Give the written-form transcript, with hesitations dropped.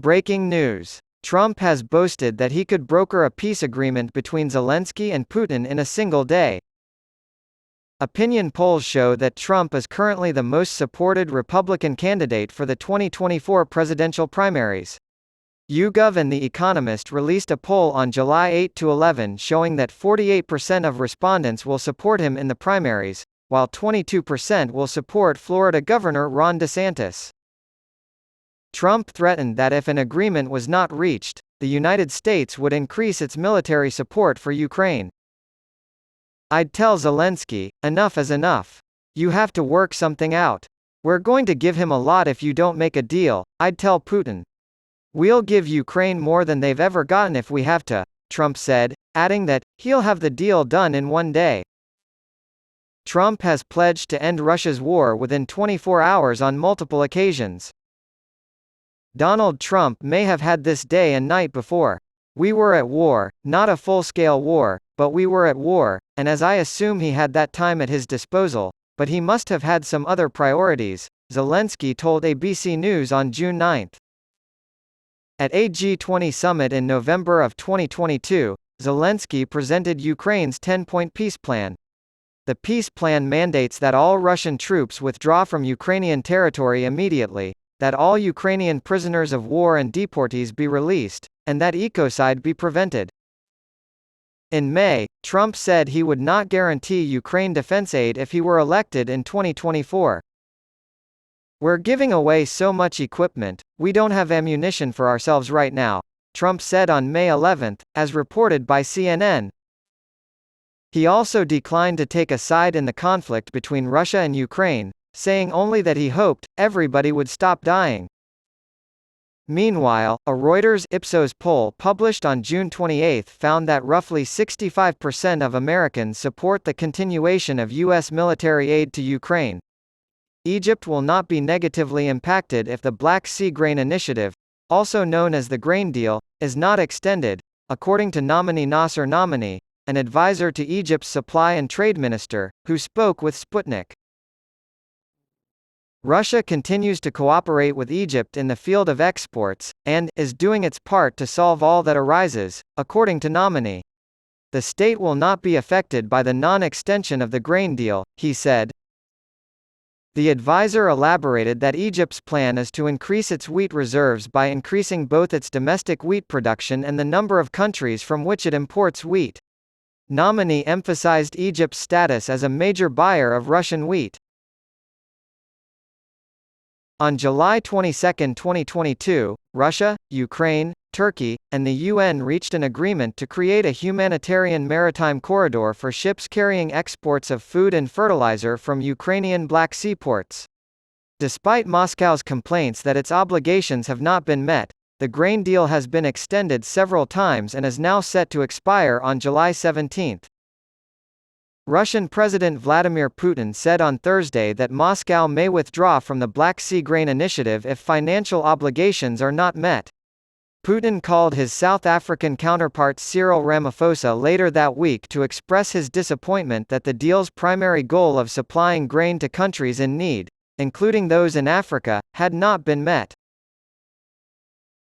Breaking news. Trump has boasted that he could broker a peace agreement between Zelensky and Putin in a single day. Opinion polls show that Trump is currently the most supported Republican candidate for the 2024 presidential primaries. YouGov and The Economist released a poll on July 8 to 11 showing that 48% of respondents will support him in the primaries, while 22% will support Florida Governor Ron DeSantis. Trump threatened that if an agreement was not reached, the United States would increase its military support for Ukraine. "I'd tell Zelensky, enough is enough. You have to work something out. We're going to give him a lot if you don't make a deal," I'd tell Putin. "We'll give Ukraine more than they've ever gotten if we have to," Trump said, adding that he'll have the deal done in one day. Trump has pledged to end Russia's war within 24 hours on multiple occasions. Donald Trump may have had this day and night before. "We were at war, not a full-scale war, but we were at war, and as I assume he had that time at his disposal, but he must have had some other priorities," Zelensky told ABC News on June 9. At a G20 summit in November of 2022, Zelensky presented Ukraine's 10-point peace plan. The peace plan mandates that all Russian troops withdraw from Ukrainian territory immediately, that all Ukrainian prisoners of war and deportees be released, and that ecocide be prevented. In May, Trump said he would not guarantee Ukraine defense aid if he were elected in 2024. "We're giving away so much equipment, we don't have ammunition for ourselves right now," Trump said on May 11, as reported by CNN. He also declined to take a side in the conflict between Russia and Ukraine, saying only that he hoped everybody would stop dying. Meanwhile, a Reuters Ipsos poll published on June 28 found that roughly 65% of Americans support the continuation of U.S. military aid to Ukraine. Egypt will not be negatively impacted if the Black Sea Grain Initiative, also known as the Grain Deal, is not extended, according to nominee Nasser Nominee, an advisor to Egypt's supply and trade minister, who spoke with Sputnik. Russia continues to cooperate with Egypt in the field of exports, and is doing its part to solve all that arises, according to Nominee. The state will not be affected by the non-extension of the grain deal, he said. The advisor elaborated that Egypt's plan is to increase its wheat reserves by increasing both its domestic wheat production and the number of countries from which it imports wheat. Nominee emphasized Egypt's status as a major buyer of Russian wheat. On July 22, 2022, Russia, Ukraine, Turkey, and the UN reached an agreement to create a humanitarian maritime corridor for ships carrying exports of food and fertilizer from Ukrainian Black Sea ports. Despite Moscow's complaints that its obligations have not been met, the grain deal has been extended several times and is now set to expire on July 17. Russian President Vladimir Putin said on Thursday that Moscow may withdraw from the Black Sea Grain Initiative if financial obligations are not met. Putin called his South African counterpart Cyril Ramaphosa later that week to express his disappointment that the deal's primary goal of supplying grain to countries in need, including those in Africa, had not been met.